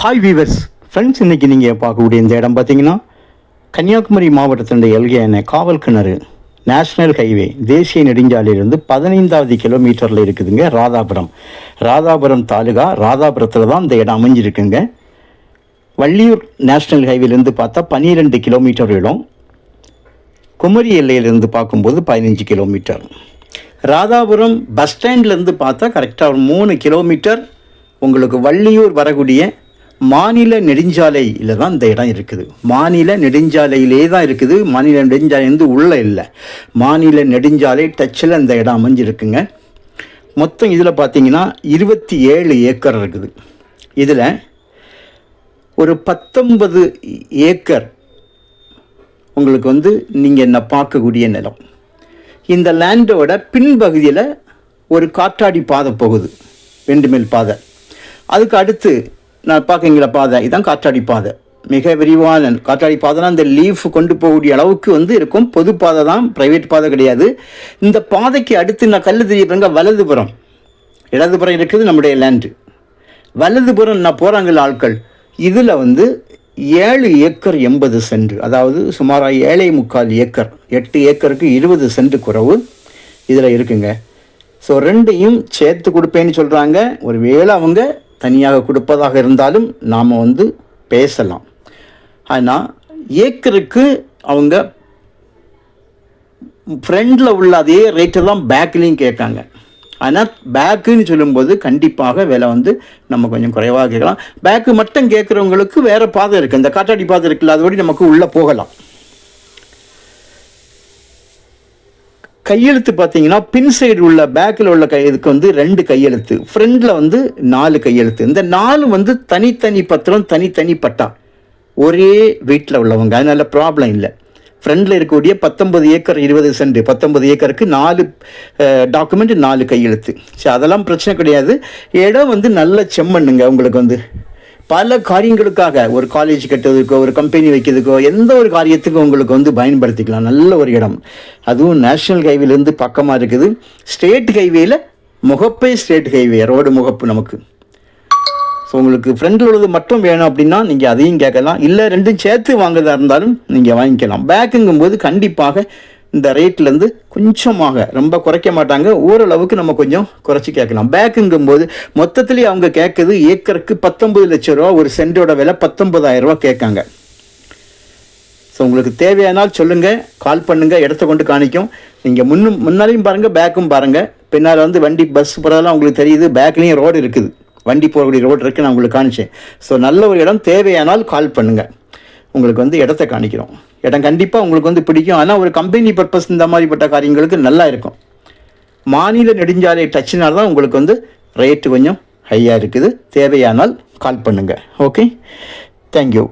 Hi viewers friends, இன்றைக்கி நீங்கள் பார்க்கக்கூடிய இந்த இடம் பார்த்தீங்கன்னா கன்னியாகுமரி மாவட்டத்தினுடைய எல்கையான காவல் கிணறு நேஷ்னல் ஹைவே தேசிய நெடுஞ்சாலையிலிருந்து 15வது கிலோமீட்டரில் இருக்குதுங்க. ராதாபுரம் தாலுகா ராதாபுரத்தில் தான் இந்த இடம் அமைஞ்சிருக்குங்க. வள்ளியூர் நேஷ்னல் ஹைவேலேருந்து பார்த்தா 12 கிலோமீட்டர் இடம். குமரி எல்லையிலேருந்து பார்க்கும்போது 15 கிலோமீட்டர். ராதாபுரம் பஸ் ஸ்டாண்ட்லேருந்து பார்த்தா கரெக்டாக ஒரு 3 கிலோமீட்டர் உங்களுக்கு வள்ளியூர் வரக்கூடிய மாநில நெடுஞ்சாலையில் தான் இந்த இடம் இருக்குது. மாநில நெடுஞ்சாலையிலே தான் இருக்குது. மாநில நெடுஞ்சாலை வந்து உள்ளே இல்லை, மாநில நெடுஞ்சாலை டச்சில் இந்த இடம் அமைஞ்சிருக்குங்க. மொத்தம் இதில் பார்த்தீங்கன்னா 27 ஏக்கர் இருக்குது. இதில் ஒரு 19 ஏக்கர் உங்களுக்கு வந்து நீங்கள் என்ன பார்க்கக்கூடிய நிலம். இந்த லேண்டோட பின்பகுதியில் ஒரு காற்றாடி பாதை போகுது, 2 மைல் பாதை. அதுக்கு அடுத்து நான் பார்க்குறீங்களா பாதை, இதுதான் காற்றாடி பாதை. மிக விரிவான காற்றாடி பாதைனா இந்த லீஃப் கொண்டு போகக்கூடிய அளவுக்கு வந்து இருக்கும். பொது பாதை தான், ப்ரைவேட் பாதை கிடையாது. இந்த பாதைக்கு அடுத்து நான் கல் தெரியப்படுங்க வலதுபுறம், இடதுபுறம் இருக்குது நம்முடைய லேண்டு. வலதுபுறம் நான் போகிறாங்கள ஆட்கள், இதில் வந்து 7 ஏக்கர் 80 சென்ட், அதாவது சுமாராக 7.25 ஏக்கர், 8 ஏக்கருக்கு 20 சென்ட் குறைவு இதில் இருக்குங்க. ஸோ ரெண்டையும் சேர்த்து கொடுப்பேன்னு சொல்கிறாங்க. ஒரு வேளை அவங்க தனியாக கொடுப்பதாக இருந்தாலும் நாம் வந்து பேசலாம். ஆனால் ஏக்கருக்கு அவங்க ஃப்ரண்டில் உள்ள அதே ரேட்டை தான் பேக்லேயும் கேட்காங்க. ஆனால் பேக்குன்னு சொல்லும்போது கண்டிப்பாக விலை வந்து நம்ம கொஞ்சம் குறைவாக கேட்கலாம். பேக்கு மட்டும் கேட்குறவங்களுக்கு வேறு பாதை இருக்குது, இந்த காற்றாடி பாதை இருக்குல்ல, அதோடு நமக்கு உள்ளே போகலாம். கையெழுத்து பார்த்தீங்கன்னா பின் சைடு உள்ள பேக்கில் உள்ள இதுக்கு வந்து 2 கையெழுத்து, ஃப்ரண்டில் வந்து 4 கையெழுத்து. இந்த 4 வந்து தனித்தனி பத்திரம், தனித்தனி பட்டா, ஒரே வீட்டில் உள்ளவங்க, அதனால ப்ராப்ளம் இல்லை. ஃப்ரண்டில் இருக்கக்கூடிய 19 ஏக்கர் 20 சென்ட், 19 ஏக்கருக்கு 4 டாக்குமெண்ட், 4 கையெழுத்து. சரி, அதெல்லாம் பிரச்சனை கிடையாது. இடம் வந்து நல்ல செம்மண்ணுங்க. உங்களுக்கு வந்து பல காரியங்களுக்காக, ஒரு காலேஜ் கட்டுறதுக்கோ, ஒரு கம்பெனி வைக்கிறதுக்கோ, எந்த ஒரு காரியத்துக்கும் உங்களுக்கு வந்து பயன்படுத்திக்கலாம். நல்ல ஒரு இடம். அதுவும் நேஷ்னல் ஹைவேலேருந்து பக்கமாக இருக்குது. ஸ்டேட் ஹைவேயில் முகப்பே, ஸ்டேட் ஹைவே ரோடு முகப்பு நமக்கு. ஸோ உங்களுக்கு ஃப்ரண்டில் உள்ளது மட்டும் வேணும் அப்படின்னா நீங்கள் அதையும் கேட்கலாம். இல்லை ரெண்டும் சேர்த்து வாங்குறதா இருந்தாலும் நீங்கள் வாங்கிக்கலாம். பேக்குங்கும்போது கண்டிப்பாக இந்த ரேட்லேருந்து கொஞ்சமாக, ரொம்ப குறைக்க மாட்டாங்க, ஓரளவுக்கு நம்ம கொஞ்சம் குறைச்சி கேட்கலாம். பேக்குங்கும்போது மொத்தத்துலேயே அவங்க கேட்குறது ஏக்கருக்கு 19 லட்சம் ரூபா, ஒரு சென்டோட விலை 19,000 ரூபா கேட்காங்க. ஸோ உங்களுக்கு தேவையானால் சொல்லுங்கள், கால் பண்ணுங்கள், இடத்த கொண்டு காணிக்கும். நீங்கள் முன்னாலையும் பாருங்கள், பேக்கும் பாருங்கள். பின்னால் வந்து வண்டி பஸ் போகிறதெல்லாம் உங்களுக்கு தெரியுது. பேக்லேயும் ரோடு இருக்குது, வண்டி போகக்கூடிய ரோடு இருக்குது, நான் உங்களுக்கு காணிச்சேன். ஸோ நல்ல ஒரு இடம், தேவையானால் கால் பண்ணுங்கள், உங்களுக்கு வந்து இடத்த காணிக்கிறோம். இடம் கண்டிப்பாக உங்களுக்கு வந்து பிடிக்கும். ஆனால் ஒரு கம்பெனி பர்பஸ் இந்த மாதிரிப்பட்ட காரியங்களுக்கு நல்லா இருக்கும். மாநில நெடுஞ்சாலை டச்சினால் தான் உங்களுக்கு வந்து ரேட்டு கொஞ்சம் ஹையாக இருக்குது. தேவையானால் கால் பண்ணுங்கள். Okay, thank you.